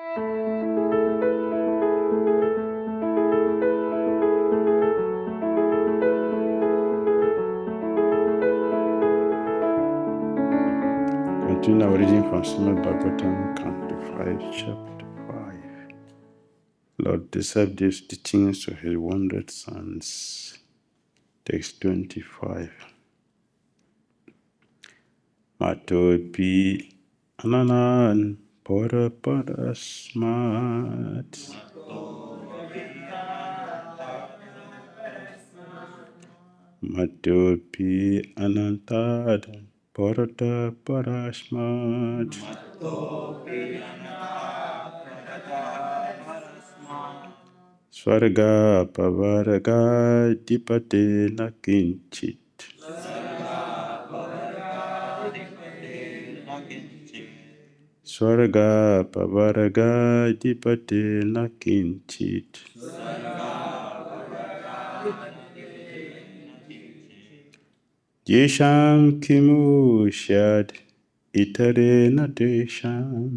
Continue our reading from Srimad Bhagavatam, Canto 5, Chapter 5. Lord described these teachings to his 100 sons. Text 25. Matopi ananan para parasmat. Matopi anantadan parata parasmat. Swarga pavaraga dipate nakinchit. Swarga pavaraga dipate nakinchit. Yesham kimu shad itare natesham.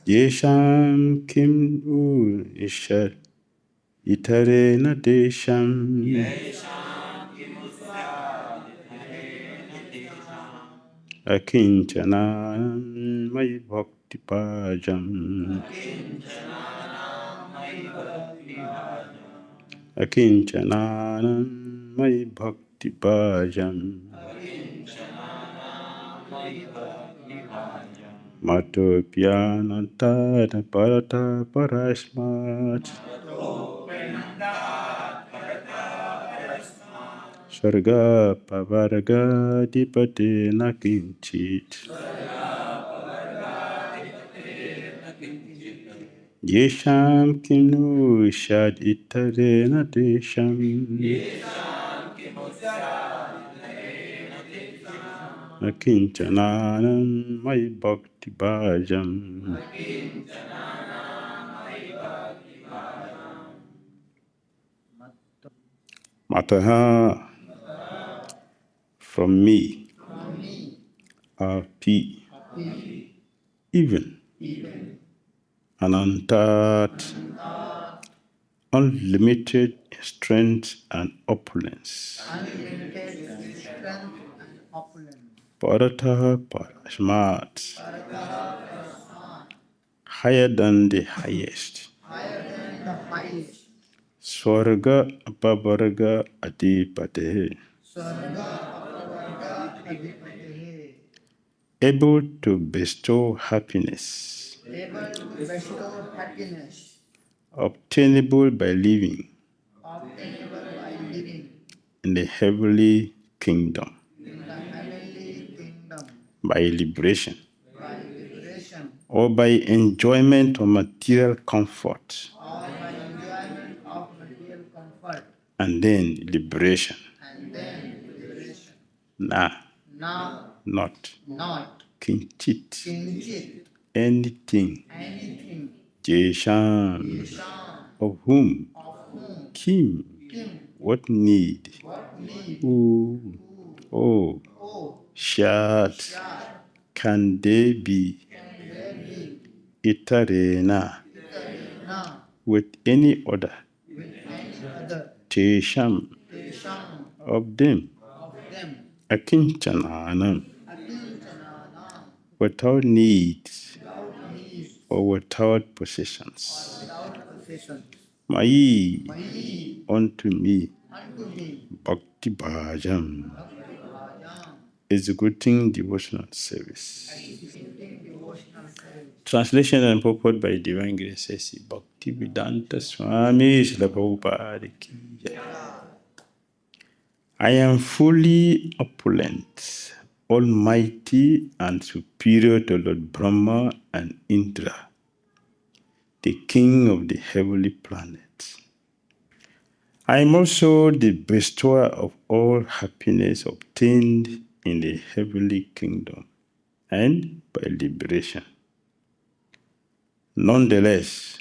Yesham kimu shad itare natesham. Akinchana mai bhakti pajam. Akinchana mai bhakti pajam. Mato pyananta parata parasmat. Sarga pavarga dipate nakinchit. Yesham kinu shad itare natesham. Akinchana mai bhakti bhajam. Mataha, from me, api, even, anantat, unlimited strength and opulence. Parataha parasmat, higher than the highest. Swarga apavarga adipate, able to bestow happiness, obtainable by living in the heavenly kingdom, by liberation, or by enjoyment of material comfort, and then liberation. Na, not, kinchit, anything, Jeshan, of whom, Kim, what need, who, oh, Shat, can they be, Itarena, with any other, Tesham, of them, Akinchananam, without needs or without possessions. Mai, unto me, Bhakti Bhajam, executing devotional service. Translation and purport by Divine Grace S.C. Bhakti Vedanta Swami Srila Prabhupada Ki Jai. I am fully opulent, almighty, and superior to Lord Brahma and Indra, the king of the heavenly planets. I am also the bestower of all happiness obtained in the heavenly kingdom and by liberation. Nonetheless,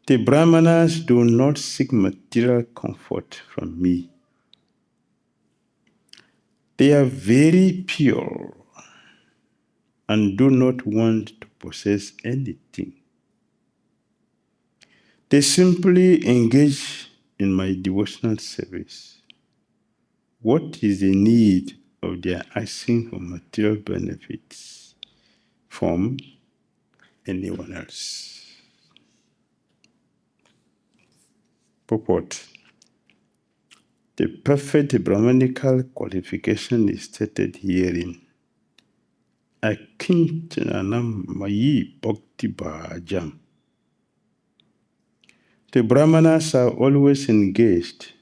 the Brahmanas do not seek material comfort from me. They are very pure and do not want to possess anything. They simply engage in my devotional service. What is the need of their asking for material benefits from anyone else? Purport. The perfect Brahmanical qualification is stated herein. Akinchananam mayi bhakti bhajam. The Brahmanas are always engaged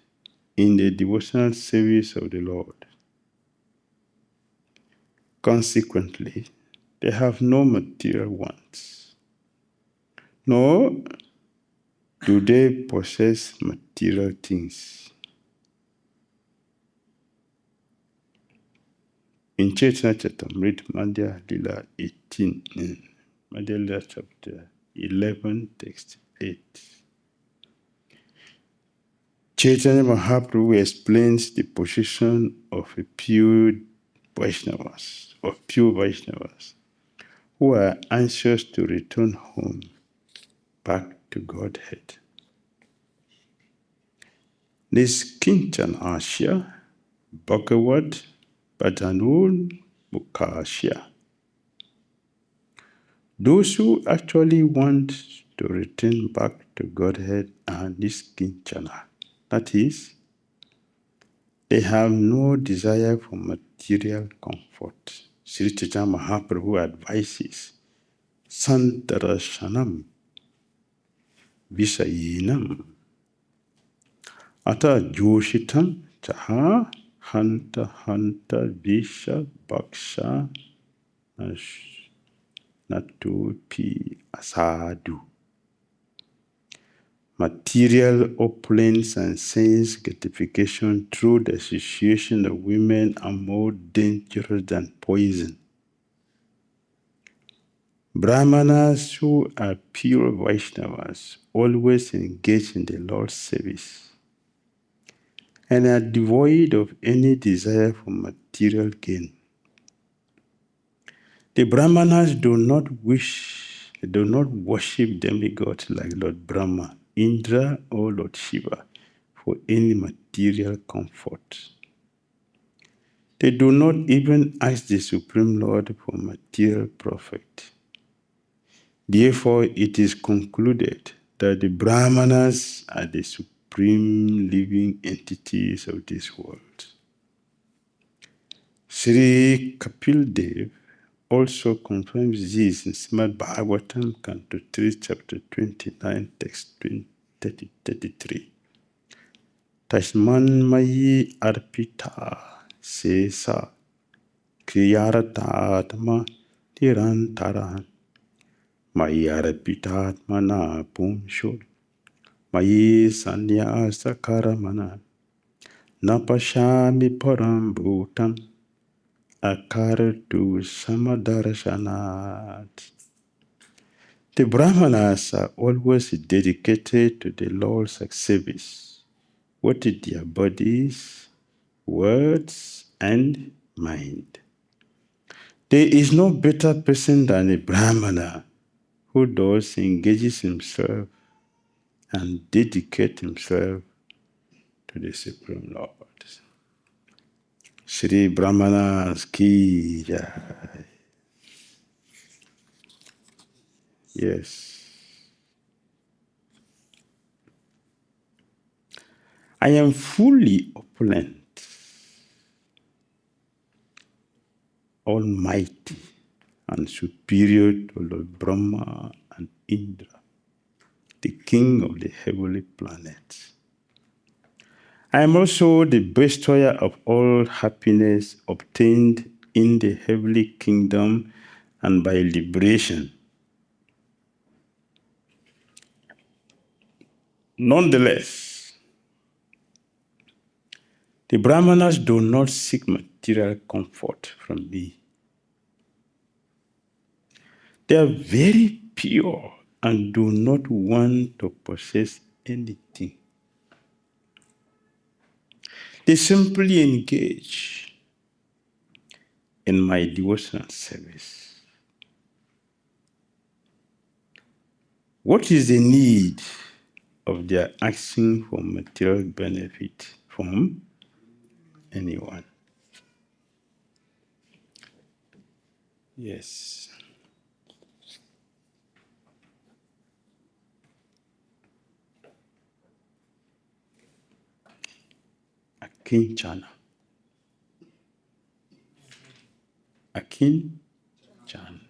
in the devotional service of the Lord. Consequently, they have no material wants, nor do they possess material things. In Chaitanya Charitamrita, Madhya Lila 18, Madhya Lila chapter 11, text 8. Chaitanya Mahaprabhu explains the position of a pure Vaishnavas, who are anxious to return home, back to Godhead. Niskintan Asya, Bhagavad Bhajanul Mukasya. Those who actually want to return back to Godhead are Niskinchana. That is, they have no desire for material comfort. Sri Chaitanya Mahaprabhu advises, Santarashanam Visayinam Ata Joshitam Chaha Hanta Hanta Visha Bhaksha Natupi Asadu. Material opulence and sense gratification through the association of women are more dangerous than poison. Brahmanas who are pure Vaishnavas always engage in the Lord's service and are devoid of any desire for material gain. The Brahmanas do not worship demigods like Lord Brahma, Indra, or Lord Shiva for any material comfort. They do not even ask the Supreme Lord for material profit. Therefore, it is concluded that the Brahmanas are the supreme living entities of this world. Sri Kapil Dev also confirms this in Srimad Bhagavatam, Canto 3, Chapter 29, Text 33. Tasman Mayi Arpita Sesa Kriyaratma Tirantaran Mayi Arpitatmana Pumshul Mayi Sanyasa Karamana Napashami Param Bhutam Akaratu Samadarashanat. The Brahmanas are always dedicated to the Lord's service, what is their bodies, words, and mind. There is no better person than a Brahmana who thus engages himself and dedicates himself to the Supreme Lord. Shri Brahmanas ki jai. Yes. I am fully opulent, almighty, and superior to Lord Brahma and Indra, the king of the heavenly planets. I am also the bestower of all happiness obtained in the heavenly kingdom and by liberation. Nonetheless, the Brahmanas do not seek material comfort from me. They are very pure and do not want to possess anything. They simply engage in my devotional service. What is the need of their asking for material benefit from anyone? Yes. Akinchana. Akinchana.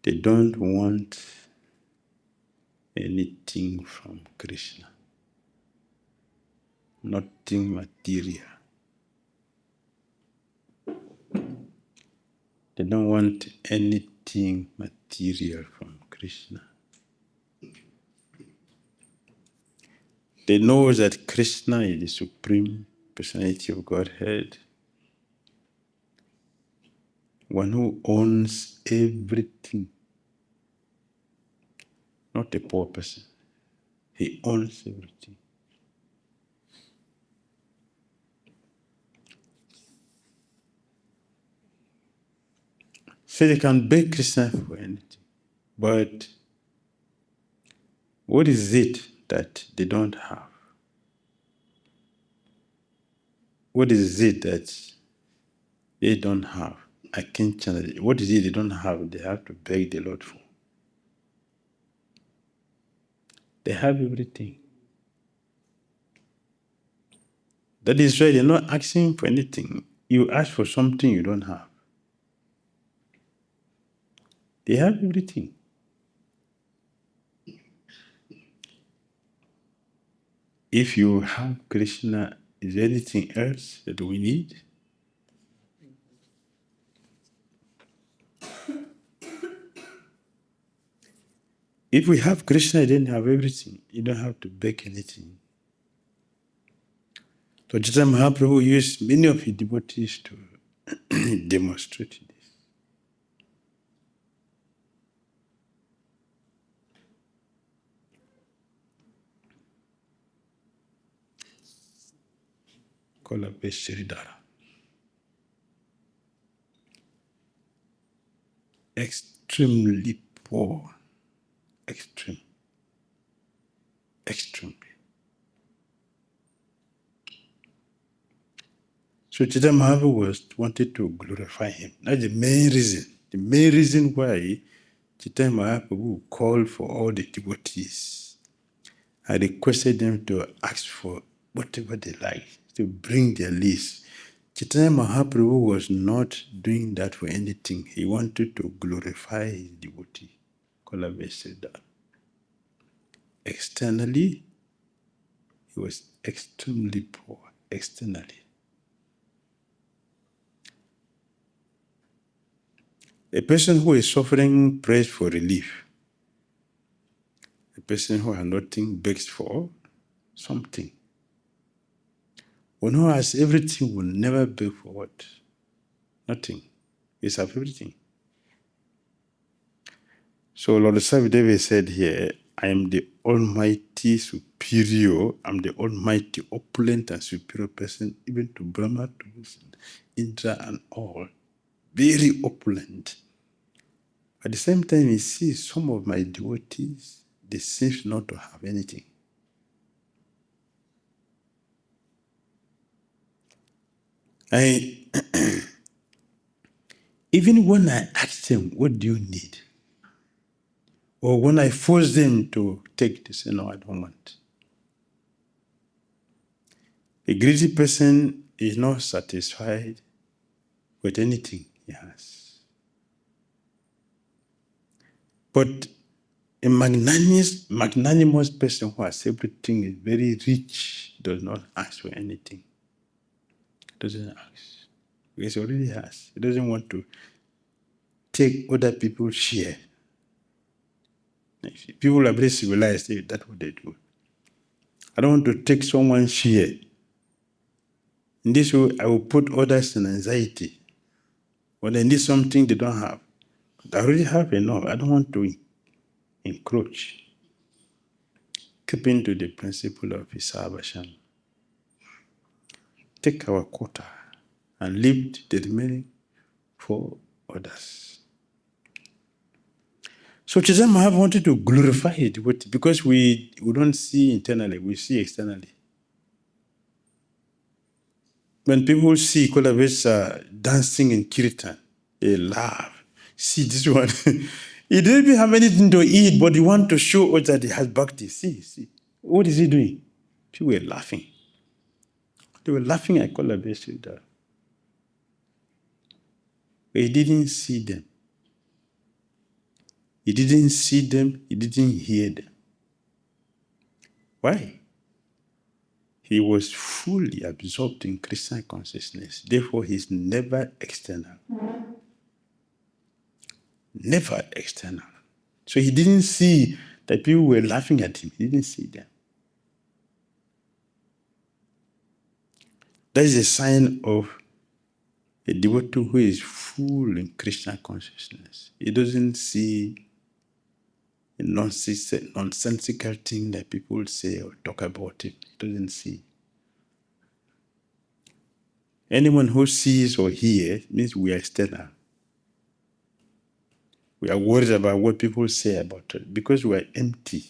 They don't want anything from Krishna. Nothing material. They don't want anything material from Krishna. They know that Krishna is the Supreme Personality of Godhead, one who owns everything, not a poor person. He owns everything. So they can beg Krishna for anything. But what is it that they don't have? What is it that they don't have? I can't challenge it. What is it they don't have? They have to beg the Lord for. They have everything. That is why they're not asking for anything. You ask for something you don't have. They have everything. If you have Krishna, is there anything else that we need? If we have Krishna, then have everything. You don't have to beg anything. So Chaitanya Mahaprabhu used many of his devotees to demonstrate this. Dhira. Extremely poor. Extremely. So Chaitanya Mahaprabhu wanted to glorify him. That's the main reason. The main reason why Chaitanya Mahaprabhu called for all the devotees. I requested them to ask for whatever they like, to bring their list. Chaitanya Mahaprabhu was not doing that for anything. He wanted to glorify his devotee. Kolave said that. Externally, he was extremely poor. Externally. A person who is suffering prays for relief. A person who has nothing begs for something. One who has everything will never beg for what? Nothing. He has everything. So Lord Savideva said here, I am the Almighty Superior, I'm the Almighty Opulent and Superior person, even to Brahma, to Indra and all. Very opulent. At the same time, he sees some of my devotees, they seem not to have anything. Even when I ask them, what do you need? Or when I force them to take this, no, I don't want. A greedy person is not satisfied with anything he has. But a magnanimous person who has everything, is very rich, does not ask for anything. Doesn't ask. Because he already has. He doesn't want to take other people's share. People are very civilized, that's what they do. I don't want to take someone's share. In this way, I will put others in anxiety. When they need something they don't have. I already have enough. I don't want to encroach, keeping to the principle of Isabasham. Take our quota and leave the remaining for others. So Chaitanya Mahaprabhu wanted to glorify his devotee because we don't see internally, we see externally. When people see Kulavesa dancing in Kirtan, they laugh. See this one. He didn't even have anything to eat, but he want to show us that he has bhakti. See. What is he doing? People were laughing. They were laughing at Kulavesa. But he didn't see them. He didn't see them. He didn't hear them. Why? He was fully absorbed in Krishna consciousness. Therefore, he's never external. Never external. So he didn't see that people were laughing at him. He didn't see them. That is a sign of a devotee who is full in Krishna consciousness. He doesn't see a nonsensical thing that people say or talk about it. He doesn't see. Anyone who sees or hears means we are external. We are worried about what people say about us because we are empty.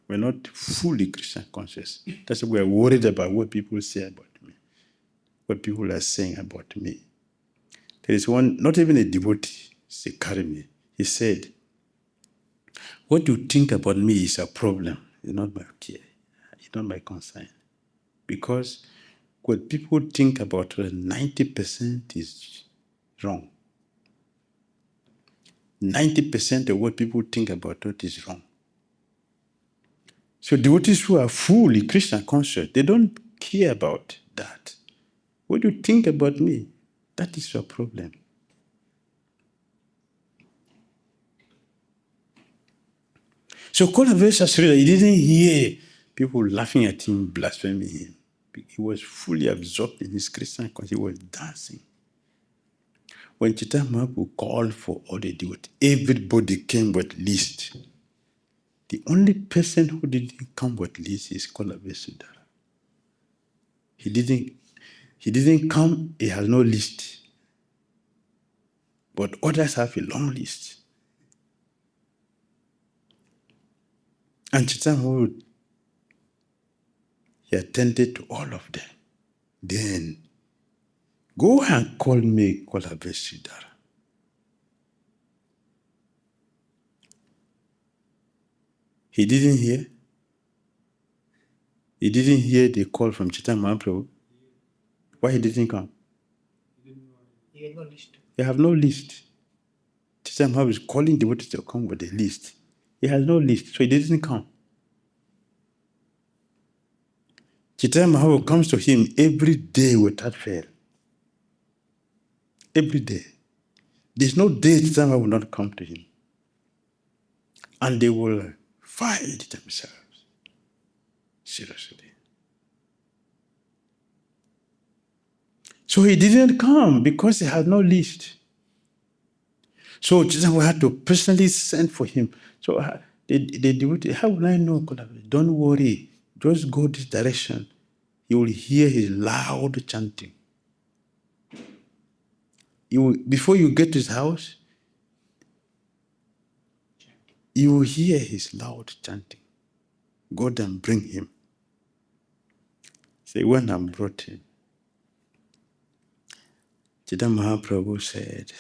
We're not fully Krishna conscious. That's why we are worried about what people say about me, what people are saying about me. There is one, not even a devotee, it's a Karimi. He said, what you think about me is a problem. It's not my care. It's not my concern. Because what people think about us, 90% is wrong. 90% of what people think about us is wrong. So devotees who are fully Krishna conscious, they don't care about that. What do you think about me? That is your problem. So Kulavesa Srila, he didn't hear people laughing at him, blaspheming him. He was fully absorbed in his Krishna consciousness. He was dancing. When Chaitanya Mahaprabhu called for all the devotees, everybody came with list. The only person who didn't come with list is Kulavesa. He didn't come, he has no list. But others have a long list. And Chaitanya Mahaprabhu, he attended to all of them. Then, go and call me Kulavesa. He didn't hear. He didn't hear the call from Chaitanya Mahaprabhu. Why he didn't come? He had no list. He have no list. Chaitanya Mahaprabhu is calling devotees to come with a list. He has no list, so he didn't come. Chaitanya Mahaprabhu comes to him every day without fail. Every day. There's no day Chaitanya Mahaprabhu will not come to him. And they will fight themselves. Seriously. So he didn't come because he had no list. So Chaitanya had to personally send for him. So the devotee, how will I know? Don't worry. Just go this direction. You will hear his loud chanting. Before you get to his house, you will hear his loud chanting. Go and bring him. Say, when I'm brought him, Chaitanya Mahaprabhu said,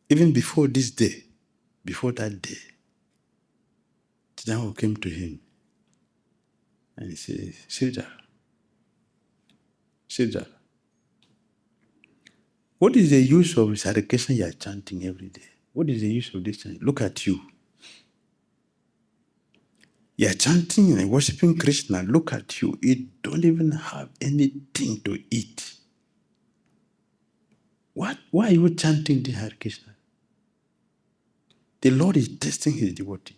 even before this day, before that day, Chaitanya came to him and he said, Sridhar, what is the use of this Hare Krishna you are chanting every day? What is the use of this chanting? Look at you. You are chanting and worshiping Krishna. Look at you. You don't even have anything to eat. Why are you chanting the Hare Krishna? The Lord is testing his devotee.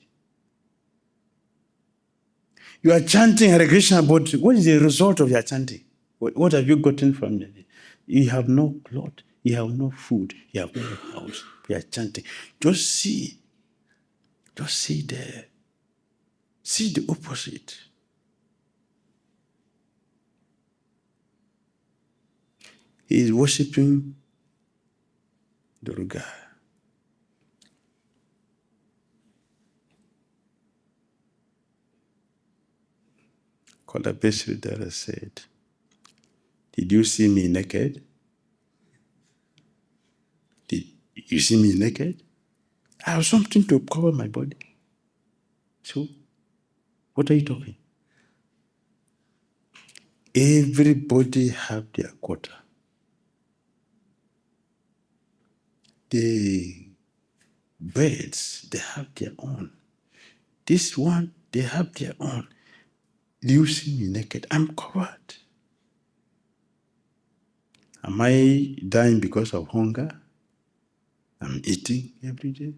You are chanting Hare Krishna, but what is the result of your chanting? What have you gotten from it? You have no cloth. You have no food. You have no house. You are chanting. Just see. Just see there. See the opposite. He is worshipping Durga. Kolabeshri Dhira said, did you see me naked? Did you see me naked? I have something to cover my body. So, what are you talking? Everybody have their quota. The birds, they have their own. This one, they have their own. Do you see me naked? I'm covered. Am I dying because of hunger? I'm eating every day.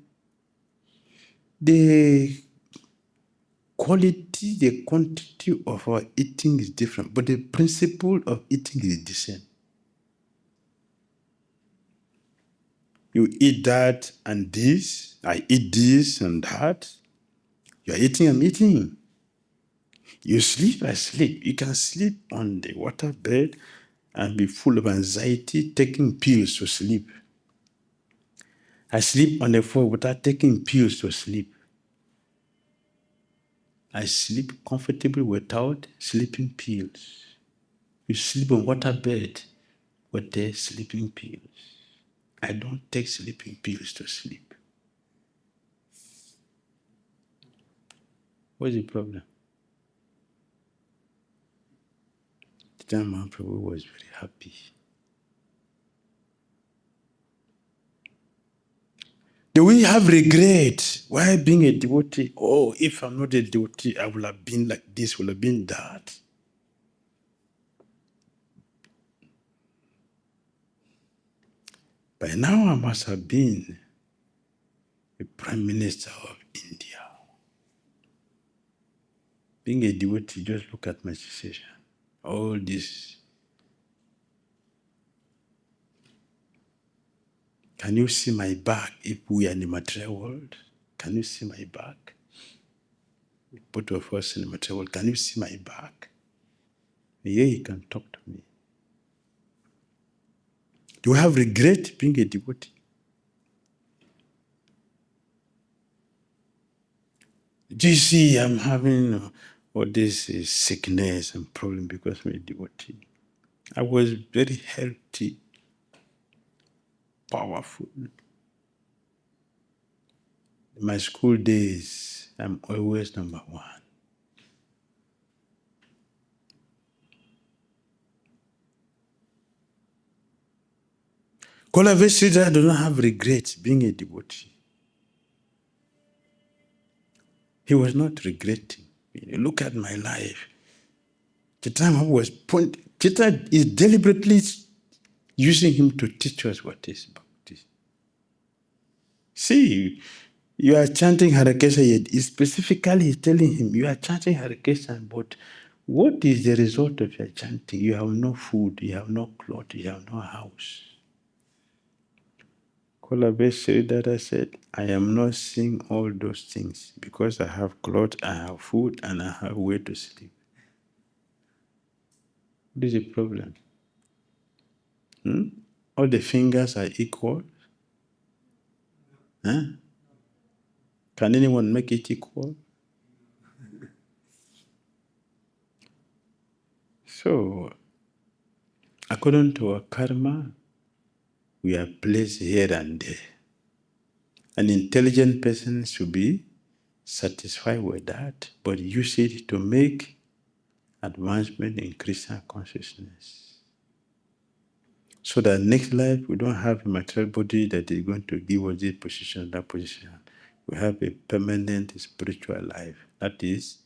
The quality, the quantity of our eating is different, but the principle of eating is the same. You eat that and this, I eat this and that. You are eating, I'm eating. You sleep, I sleep. You can sleep on the water bed and be full of anxiety, taking pills to sleep. I sleep on the floor without taking pills to sleep. I sleep comfortably without sleeping pills. You sleep on water bed with the sleeping pills. I don't take sleeping pills to sleep. What's the problem? The time Mahaprabhu was very happy. Do we have regret? Why being a devotee? Oh, if I'm not a devotee, I would have been like this, would have been that. By now, I must have been the Prime Minister of India. Being a devotee, just look at my situation. All this. Can you see my back if we are in the material world? Can you see my back? Both of us in the material world, can you see my back? Yeah, you can talk to me. Do you have regret being a devotee? Do you see I'm having all this sickness and problem because I'm a devotee? I was very healthy, powerful. In my school days, I'm always number one. Kolavesida does not have regrets being a devotee. He was not regretting. Look at my life. Chaitanya was Chaitanya is deliberately using him to teach us what is Bhakti. See, you are chanting Hare Krishna, yet specifically telling him, you are chanting Hare Krishna, but what is the result of your chanting? You have no food, you have no cloth, you have no house. Kolabe Sridhara said, I am not seeing all those things because I have clothes, I have food, and I have where to sleep. What is the problem? All the fingers are equal? Huh? Can anyone make it equal? So, according to our karma, we are placed here and there. An intelligent person should be satisfied with that, but use it to make advancement in Krishna consciousness. So that next life, we don't have a material body that is going to give us this position, that position. We have a permanent spiritual life. That is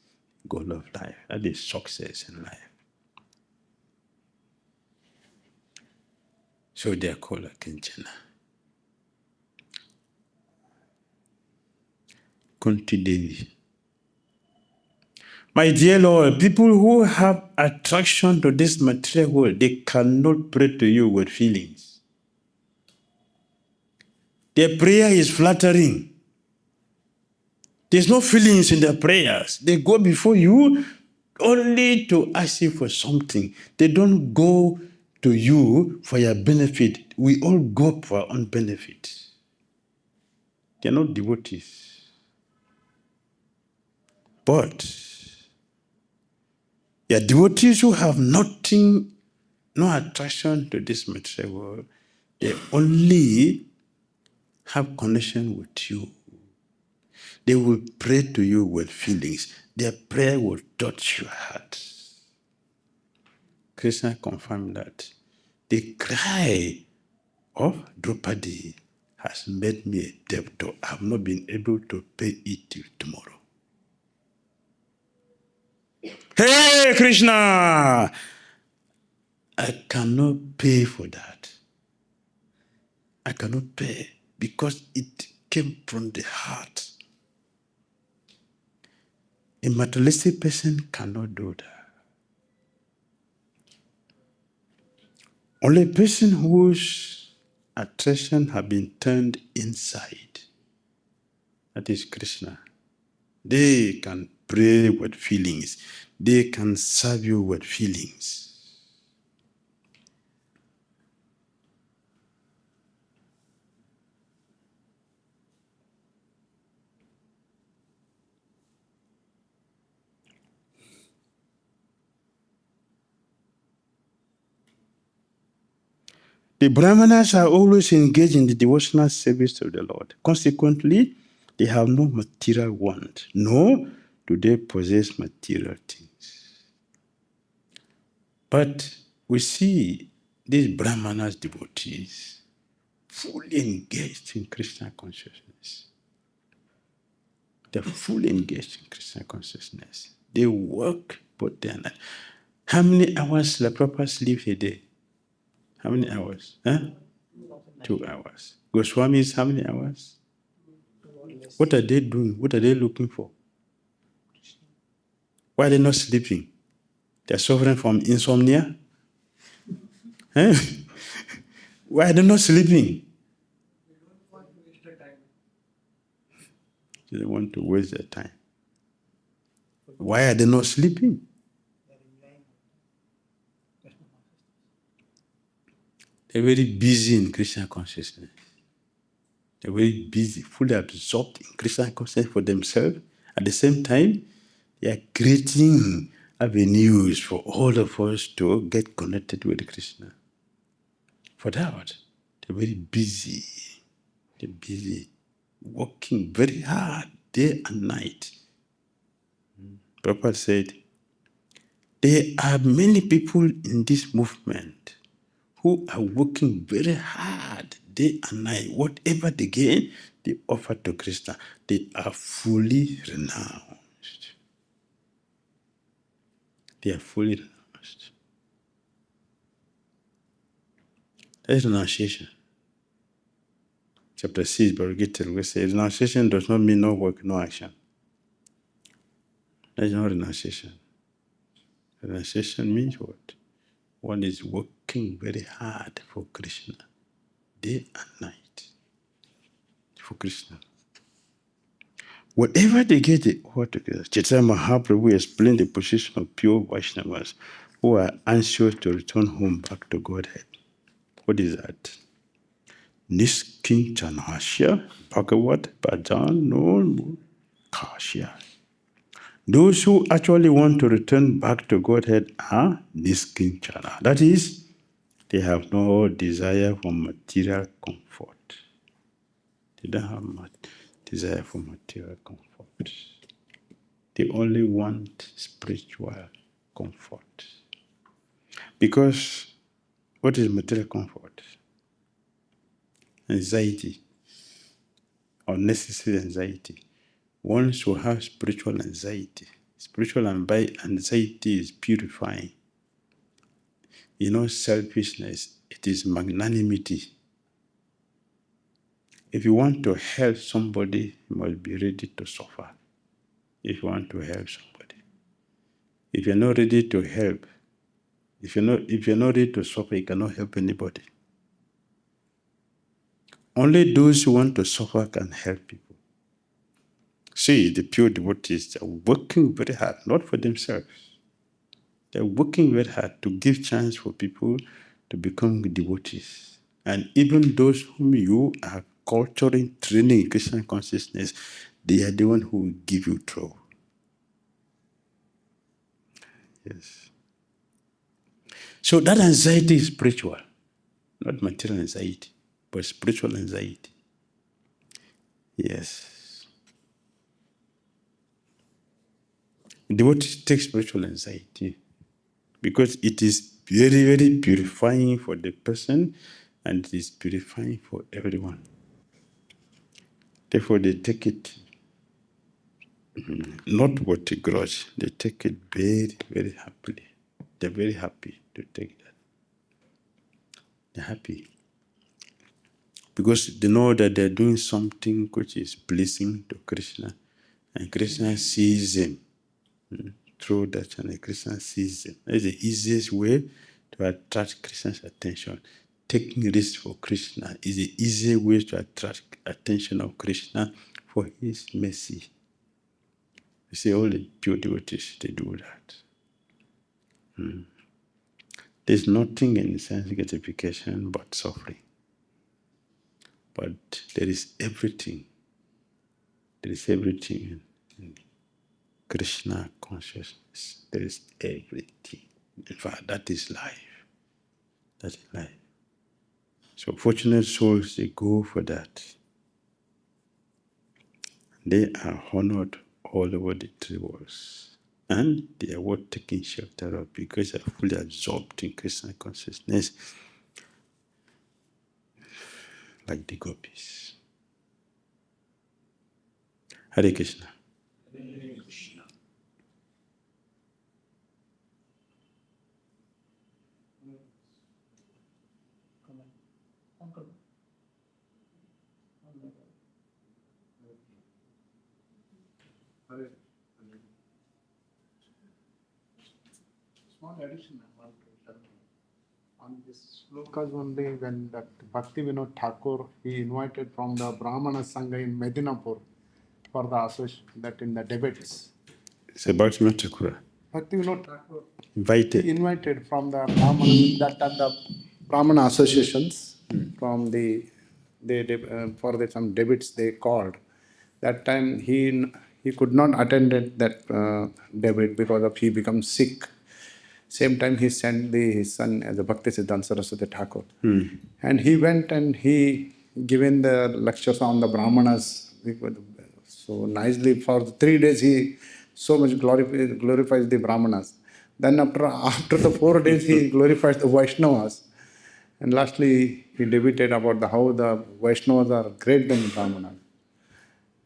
goal of life. That is success in life. So they are called Kinchana. Kunti Devi. My dear Lord, people who have attraction to this material world, they cannot pray to you with feelings. Their prayer is flattering. There's no feelings in their prayers. They go before you only to ask you for something. They don't go to you for your benefit. We all go for our own benefit. They're not devotees. But they are devotees who have nothing, no attraction to this material world. They only have connection with you. They will pray to you with feelings. Their prayer will touch your heart. Krishna confirmed that. The cry of Draupadi has made me a debtor. I have not been able to pay it till tomorrow. Hey, Krishna! I cannot pay for that. I cannot pay because it came from the heart. A materialistic person cannot do that. Only a person whose attraction has been turned inside, that is Krishna. They can pray with feelings. They can serve you with feelings. The Brahmanas are always engaged in the devotional service of the Lord. Consequently, they have no material want, nor do they possess material things. But we see these Brahmanas devotees fully engaged in Krishna consciousness. They're fully engaged in Krishna consciousness. They work both day and night. How many hours La Prabhupada sleep a day? How many hours? Huh? 2 hours. Goswamis, how many hours? What are they doing? What are they looking for? Why are they not sleeping? They're suffering from insomnia? Huh? Why are they not sleeping? They don't want to waste their time. Why are they not sleeping? They're very busy in Krishna consciousness. They're very busy, fully absorbed in Krishna consciousness for themselves. At the same time, they are creating avenues for all of us to get connected with Krishna. For that, they're very busy. They're busy, working very hard, day and night. Prabhupada said, there are many people in this movement who are working very hard day and night. Whatever they gain, they offer to Krishna. They are fully renounced. They are fully renounced. That is renunciation. Chapter 6, Bhagavad Gita, we say renunciation does not mean no work, no action. That is not renunciation. Renunciation means what? One is working very hard for Krishna, day and night, for Krishna. Whatever they get, they offer together. Chaitanya Mahaprabhu explained the position of pure Vaishnavas who are anxious to return home back to Godhead. What is that? Niskintanasya Bhagavat Bhajan no Kashya. Those who actually want to return back to Godhead are niskinchana. That is, they have no desire for material comfort. They don't have much desire for material comfort. They only want spiritual comfort. Because what is material comfort? Anxiety, unnecessary anxiety. One should have spiritual anxiety. Spiritual anxiety is purifying. Selfishness, it is magnanimity. If you want to help somebody, you must be ready to suffer. If you want to help somebody. If you're not ready to help, if you're not ready to suffer, you cannot help anybody. Only those who want to suffer can help people. See, the pure devotees are working very hard, not for themselves. They're working very hard to give chance for people to become devotees. And even those whom you are culturing, training in Krishna consciousness, they are the one who will give you trouble. Yes. So that anxiety is spiritual, not material anxiety, but spiritual anxiety. Yes. Devotees take spiritual anxiety because it is very, very purifying for the person and it is purifying for everyone. Therefore, they take it not with a grudge. They take it very, very happily. They're very happy to take that. They're happy because they know that they're doing something which is pleasing to Krishna, and Krishna sees them through that channel. Krishna sees them. That's the easiest way to attract Krishna's attention. Taking risk for Krishna is the easiest way to attract attention of Krishna for His mercy. You see, all the pure devotees, they do that. There's nothing in sense gratification but suffering. But there is everything. There is everything in Krishna consciousness. There is everything. In fact, that is life. That is life. So fortunate souls, they go for that. They are honored all over the three worlds. And they are worth taking shelter of because they are fully absorbed in Krishna consciousness, like the gopis. Hare Krishna. Hare Krishna. Come on. Uncle. Hare. Small addition I want to tell you. On this slokas only, when that Bhakti Vinod Thakur, he invited from the Brahmana Sangha in Medinapur for the association, that in the debates. It's about Matakura. Bhakti Vinod Thakur Invited. he invited from the Brahmana, that are the Brahmana associations from the they for the some debates they called. That time he could not attend that debate because of he become sick. Same time he sent his son as a Bhakti Siddhanta Saraswati Thakur. And he went and he given the lectures on the Brahmanas so nicely. For 3 days he so much glorifies the Brahmanas. Then after the 4 days he glorifies the Vaishnavas. And lastly he debated about how the Vaishnavas are great than Brahmanas.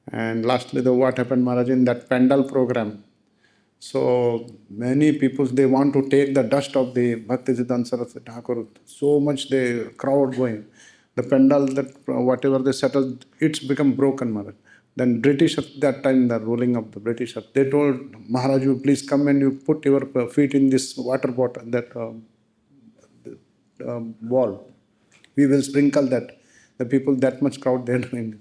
And lastly what happened, Maharaj, in that Pendal program. So many people, they want to take the dust of the Bhakti Siddhanta Saraswati Thakur. So much the crowd going. The pandal, that whatever they settled, it's become broken, Maharaj. Then British at that time, the ruling of the British, they told Maharaj, you please come and you put your feet in this water bottle, that wall. We will sprinkle that. The people, that much crowd, they are doing this.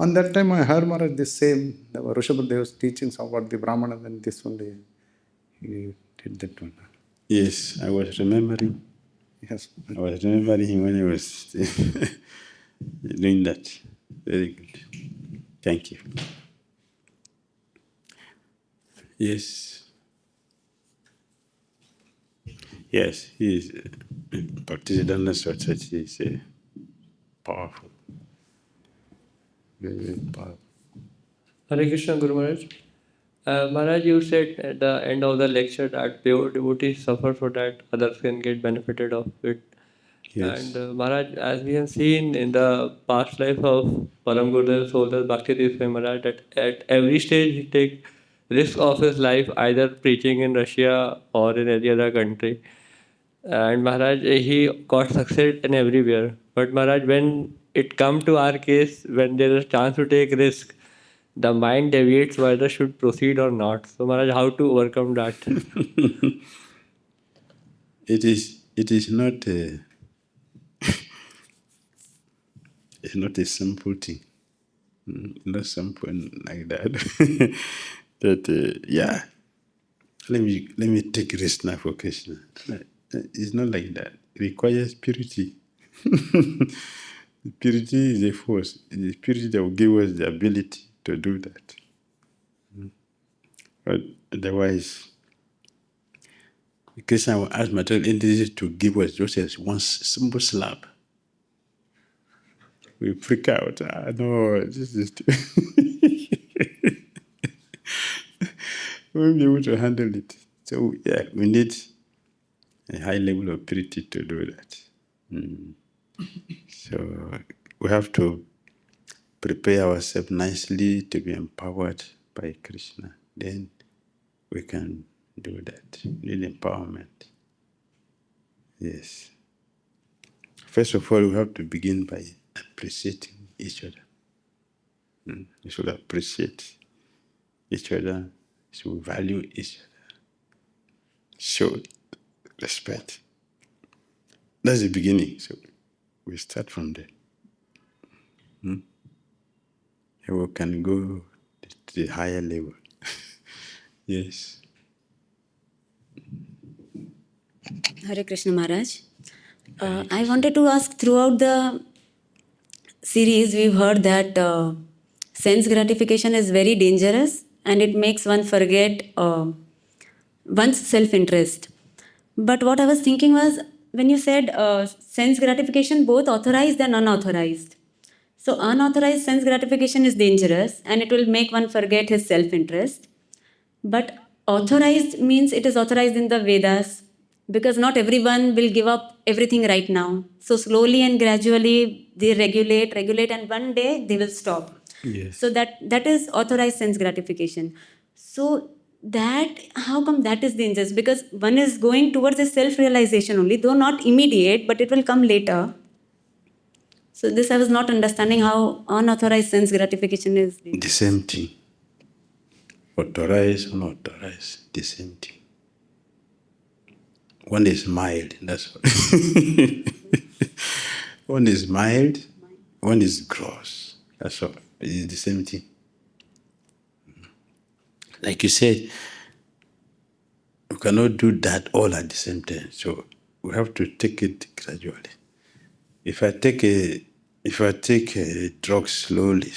On that time, I heard Maharaj this same, the Rishabhadev's teachings about the Brahmanas, and this only he did that one. Yes, I was remembering. Yes. I was remembering him when he was doing that. Very good. Thank you. Yes. Yes, he is. Bhaktisiddhanta Saraswati is powerful. Very, very powerful. Hare Krishna, Guru Maharaj. Maharaj, you said at the end of the lecture that pure devotees suffer so that others can get benefited of it. Yes. And Maharaj, as we have seen in the past life of Param Gurudev Soldas Bhakti Swami Maharaj, that at every stage he take risk of his life, either preaching in Russia or in any other country. And Maharaj, he got success in everywhere. But Maharaj, when it come to our case, when there is a chance to take risk, the mind deviates whether should proceed or not. So Maharaj, how to overcome that? It is not It's not a simple thing. Not simple like that. Yeah. Let me take rest now for Krishna. It's not like that. It requires purity. Purity is a force. The purity that will give us the ability to do that. But otherwise, Krishna will ask material entities to give us just as one simple slap. We freak out. No, this is we won't be able to handle it. So yeah, we need a high level of purity to do that. So we have to prepare ourselves nicely to be empowered by Krishna. Then we can do that. We need empowerment. Yes. First of all, we have to begin by appreciating each other. We should appreciate each other. We should value each other. Show respect. That's the beginning. So we start from there. And we can go to the higher level. Yes. Hare Krishna Maharaj. I wanted to ask, throughout the series, we've heard that sense gratification is very dangerous and it makes one forget one's self-interest. But what I was thinking was, when you said sense gratification, both authorized and unauthorized. So unauthorized sense gratification is dangerous and it will make one forget his self-interest. But authorized means it is authorized in the Vedas, because not everyone will give up everything right now. So slowly and gradually they regulate, and one day they will stop. Yes. So that is authorized sense gratification. So that, how come that is dangerous? Because one is going towards a self-realization only, though not immediate, but it will come later. So this I was not understanding, how unauthorized sense gratification is dangerous. The same thing. Authorized, unauthorized, the same thing. One is mild, that's all. One is mild, one is gross. That's all. It's the same thing. Like you said, we cannot do that all at the same time. So we have to take it gradually. If I take a drug slowly,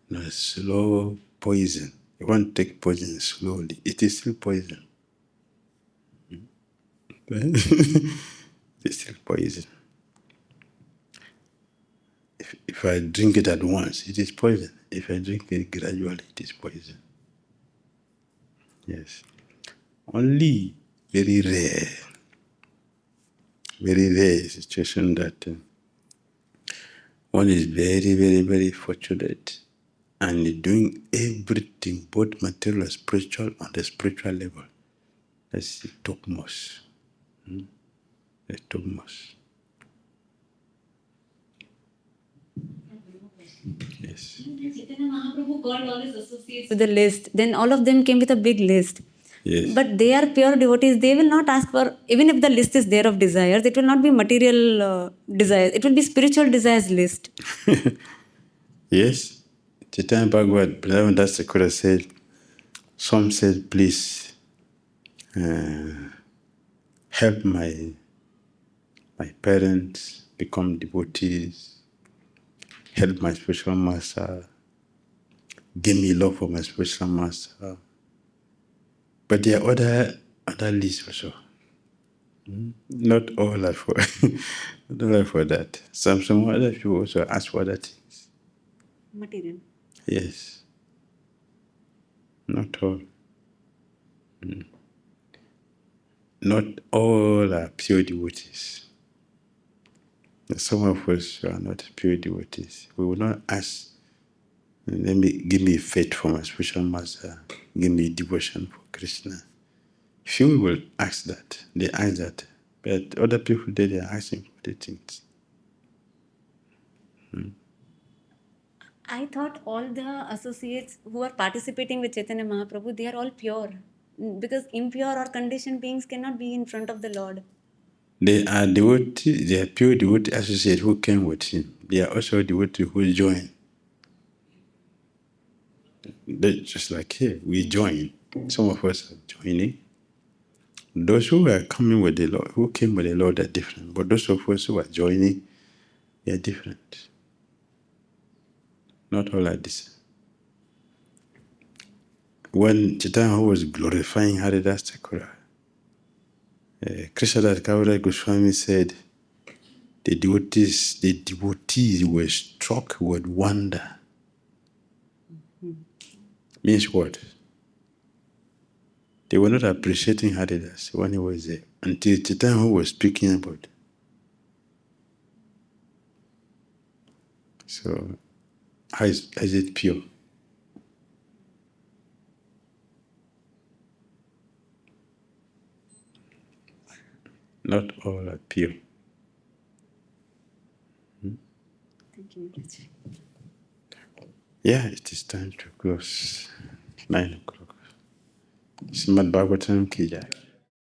no, slow poison. You want to take poison slowly. It is still poison. It's still poison. If I drink it at once, it is poison. If I drink it gradually, it is poison. Yes. Only very rare situation that one is very, very, very fortunate and doing everything, both material and spiritual, on the spiritual level. That's the topmost. The topmost. Yes. Chaitanya Mahaprabhu called all his associates with a list. Then all of them came with a big list. Yes. But they are pure devotees. They will not ask for, even if the list is there of desires, it will not be material desires. It will be spiritual desires list. Yes. Chaitanya Bhagavad, Vrindavan Das Thakur said, some said, please help my parents become devotees, help my spiritual master, give me love for my spiritual master. But there are other lists also. Not all are for not all are for that. Some other people also ask for other things. Material. Yes. Not all. Not all are pure devotees. Some of us are not pure devotees. We will not ask, give me faith for my spiritual master, give me devotion for Krishna. Few will ask that. They ask that. But other people, they are asking for the things. I thought all the associates who are participating with Chaitanya Mahaprabhu, they are all pure. Because impure or conditioned beings cannot be in front of the Lord. They are devotees, they are pure devotee associates who came with him. They are also devotees who join. They, just like here, we join. Some of us are joining. Those who are coming with the Lord, who came with the Lord are different. But those of us who are joining, they are different. Not all are the same. When Chaitanya was glorifying Haridas Thakura, Krishna Kaviraj Goswami said, the devotees were struck with wonder. Means what? They were not appreciating Haridas when he was there until Chaitanya was speaking about it. So, how is it pure? Not all are pure. Thank you, Maharaj. Yeah, it is time to close. 9 o'clock. Srimad Bhagavatam ki jai.